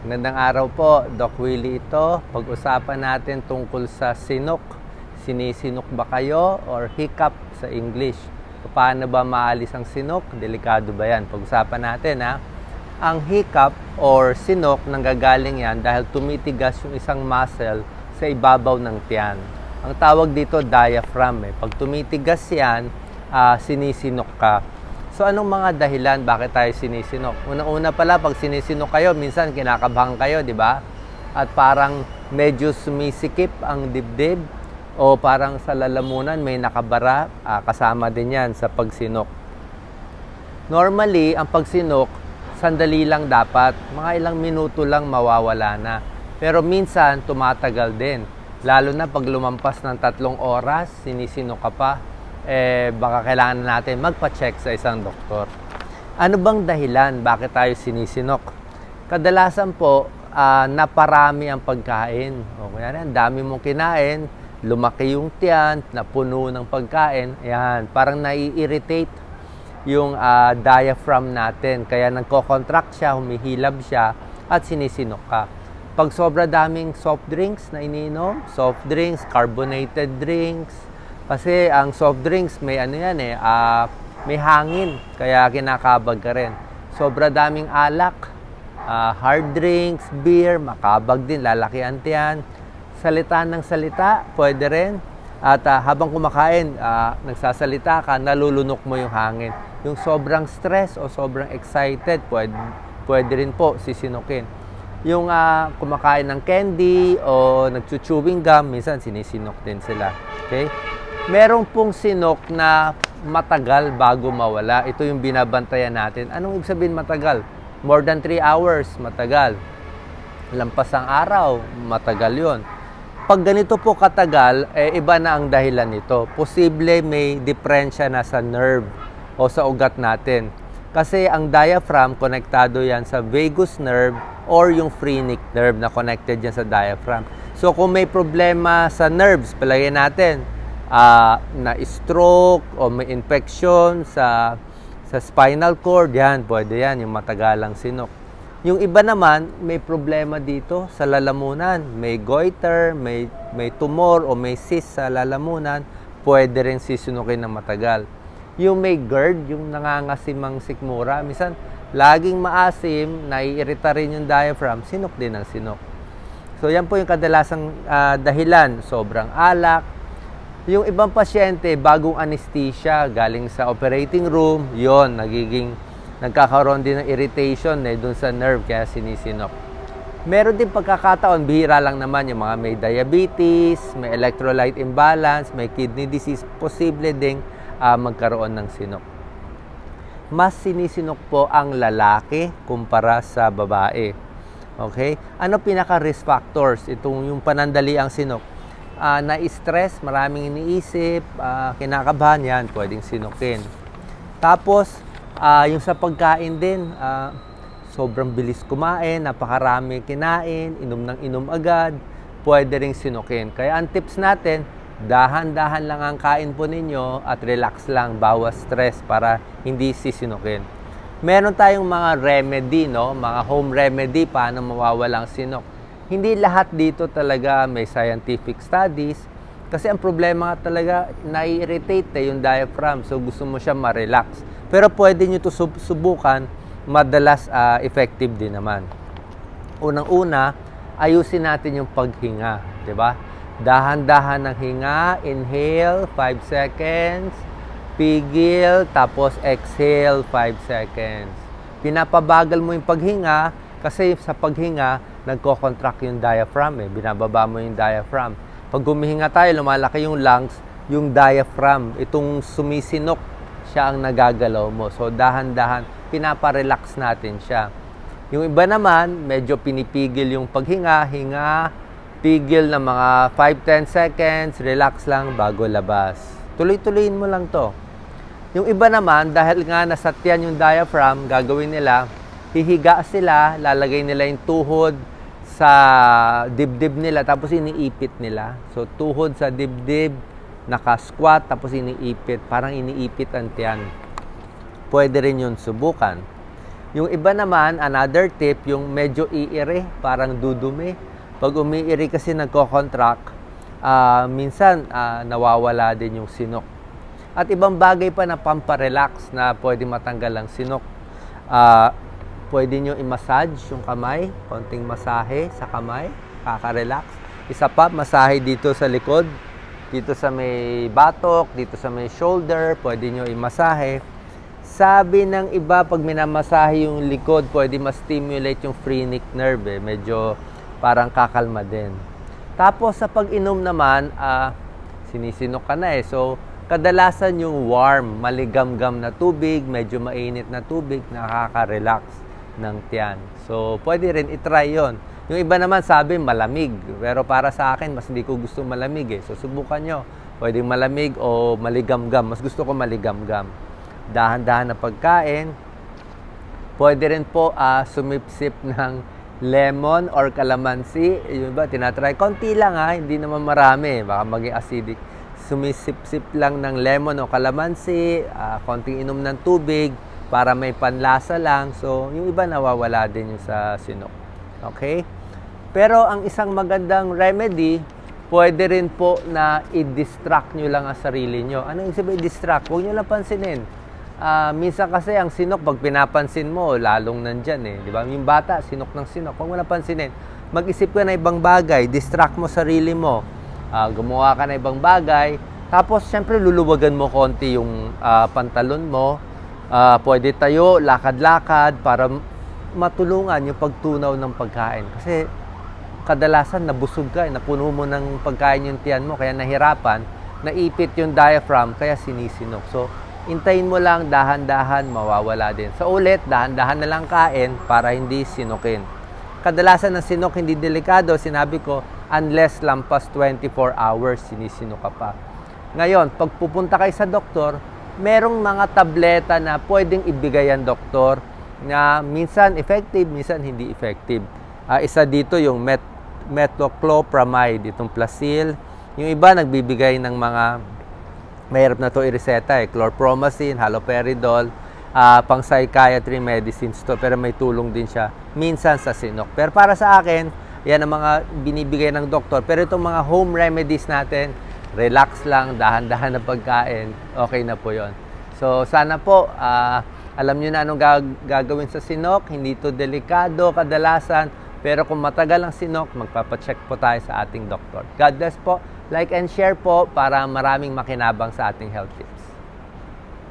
Magandang araw po, Doc Willie ito. Pag-usapan natin tungkol sa sinok. Sinisinok ba kayo or hiccup sa English? Paano ba maalis ang sinok? Delikado ba yan? Pag-usapan natin ha. Ang hiccup or sinok nanggagaling yan dahil tumitigas yung isang muscle sa ibabaw ng tiyan. Ang tawag dito diaphragm. Pag tumitigas yan, sinisinok ka. So, anong mga dahilan bakit tayo sinisinok? Unang-una pala, pag sinisinok kayo, minsan kinakabahan kayo, di ba? At parang medyo sumisikip ang dibdib o parang sa lalamunan may nakabara, kasama din yan sa pagsinok. Normally, ang pagsinok, sandali lang dapat. Mga ilang minuto lang mawawala na. Pero minsan, tumatagal din. Lalo na pag lumampas ng 3 oras, sinisinok ka pa. Baka kailangan natin magpa-check sa isang doktor. Ano bang dahilan bakit tayo sinisinok? Kadalasan po, naparami ang pagkain. O kaya ang dami mong kinain, lumaki yung tiyan, napuno ng pagkain. Ayan, parang nai-irritate yung diaphragm natin. Kaya nagko-contract siya, humihilab siya, at sinisinok ka. Pag sobra daming soft drinks na iniinom, soft drinks, carbonated drinks, kasi ang soft drinks may may hangin, kaya kinakabag ka rin. Sobra daming alak, hard drinks, beer, makabag din, lalaki ang tiyan. Salita ng salita, pwede rin. At habang kumakain, nagsasalita ka, nalulunok mo yung hangin. Yung sobrang stress o sobrang excited, pwede rin po sisinukin. Yung kumakain ng candy o nagchuchewing gum, minsan sinisinok din sila. Okay? Meron pong sinok na matagal bago mawala. Ito yung binabantayan natin. Anong ibig sabihin matagal? More than 3 hours, matagal. Lampas ang araw, matagal yon. Pag ganito po katagal, iba na ang dahilan nito. Posible may diferensya na sa nerve o sa ugat natin. Kasi ang diaphragm, konektado yan sa vagus nerve or yung phrenic nerve na connected yan sa diaphragm. So kung may problema sa nerves, palagay natin, na stroke o may infection sa spinal cord, yan, pwede yan, yung matagalang sinok. Yung iba naman, may problema dito sa lalamunan, may goiter, may tumor o may cyst sa lalamunan, pwede rin sisinukin ng matagal. Yung may GERD, yung nangangasimang sikmura, minsan laging maasim, naiirita rin yung diaphragm, sinok din ang sinok. So yan po yung kadalasang dahilan, sobrang alak. Yung ibang pasyente, bagong anesthesia, galing sa operating room, yon nagkakaroon din ng irritation dun sa nerve, kaya sinisinok. Meron din pagkakataon, bihira lang naman yung mga may diabetes, may electrolyte imbalance, may kidney disease, posible ding magkaroon ng sinok. Mas sinisinok po ang lalaki kumpara sa babae. Okay? Ano pinaka-risk factors? Itong yung panandali ang sinok. Na-stress, maraming iniisip, kinakabahan yan, pwedeng sinukin. Tapos, yung sa pagkain din, sobrang bilis kumain, napakarami kinain, inom ng inom agad, pwede ring sinukin. Kaya ang tips natin, dahan-dahan lang ang kain po ninyo at relax lang, bawas stress para hindi sisinukin. Meron tayong mga remedy, mga home remedy paano mawawala ang sinok. Hindi lahat dito talaga may scientific studies kasi ang problema talaga nai-irritate yung diaphragm, so gusto mo siya ma-relax. Pero pwede nyo ito subukan, madalas effective din naman. Unang-una, ayusin natin yung paghinga, di ba? Dahan-dahan ng hinga, inhale 5 seconds, pigil, tapos exhale 5 seconds. Pinapabagal mo yung paghinga kasi sa paghinga, nagko-contract yung diaphragm, binababa mo yung diaphragm. Pag gumihinga tayo, lumalaki yung lungs, yung diaphragm, itong sumisinok, siya ang nagagalaw mo. So, dahan-dahan, pinaparelax natin siya. Yung iba naman, medyo pinipigil yung paghinga, pigil na mga 5-10 seconds, relax lang bago labas. Tuloy-tuloyin mo lang to. Yung iba naman, dahil nga nasa tiyan yung diaphragm, gagawin nila, hihiga sila, lalagay nila yung tuhod sa dibdib nila, tapos iniipit nila. So, tuhod sa dibdib, naka-squat, tapos iniipit. Parang iniipit ang tiyan. Pwede rin yun subukan. Yung iba naman, another tip, yung medyo iire, parang dudumi. Pag umiiri kasi nagko-contract, minsan nawawala din yung sinok. At ibang bagay pa na pamparelax na pwede matanggal ang sinok. Pwede nyo i-massage yung kamay, konting masahe sa kamay, kaka-relax. Isa pa, masahe dito sa likod, dito sa may batok, dito sa may shoulder, pwede nyo i-masahe. Sabi ng iba, pag minamasahe yung likod, pwede ma-stimulate yung phrenic nerve. Medyo parang kakalma din. Tapos sa pag-inom naman, sinisinok ka na So, kadalasan yung warm, maligamgam na tubig, medyo mainit na tubig, nakaka-relax ng tiyan. So, pwede rin i-try yon. Yung iba naman sabi malamig. Pero para sa akin, mas hindi ko gusto malamig So, subukan nyo. Pwedeng malamig o maligamgam. Mas gusto ko maligamgam. Dahan-dahan na pagkain. Pwede rin po sumipsip ng lemon or calamansi. Yung iba, tinatry. Konti lang hindi naman marami. Baka maging acidic. Sumisip-sip lang ng lemon o calamansi. Konting inom ng tubig para may panlasa lang. So, yung iba nawawala din yung sa sinok. Okay? Pero ang isang magandang remedy, pwede rin po na i-distract nyo lang ang sarili nyo. Ano yung sabihin i-distract? Huwag nyo lang pansinin. Minsan kasi ang sinok, pag pinapansin mo, lalong nandyan Di ba? Yung bata, sinok ng sinok. Huwag mo lang pansinin. Mag-isip ka na ibang bagay. Distract mo sarili mo. Gumawa ka na ibang bagay. Tapos, syempre, luluwagan mo konti yung pantalon mo. Pwede tayo, lakad-lakad para matulungan yung pagtunaw ng pagkain. Kasi kadalasan nabusog ka, napuno mo ng pagkain yung tiyan mo, kaya nahirapan, naipit yung diaphragm, kaya sinisinok. So, intayin mo lang, dahan-dahan, mawawala din. So ulit, dahan-dahan na lang kain para hindi sinukin. Kadalasan ng sinok hindi delikado, sinabi ko, unless lampas 24 hours, sinisino ka pa. Ngayon, pag pupunta kayo sa doktor, merong mga tableta na pwedeng ibigay ang doktor na minsan effective, minsan hindi effective. Isa dito yung metoclopramide, itong Plasil. Yung iba nagbibigay ng mga mahirap na to ireseta chlorpromazine, haloperidol, pang psychiatry medicines to, pero may tulong din siya minsan sa sinok. Pero para sa akin, yan ang mga binibigay ng doktor. Pero itong mga home remedies natin, relax lang, dahan-dahan na pagkain, okay na po yon. So sana po, alam nyo na anong gagawin sa sinok, hindi to delikado kadalasan, pero kung matagal ang sinok, magpapacheck po tayo sa ating doktor. God bless po. Like and share po para maraming makinabang sa ating health tips.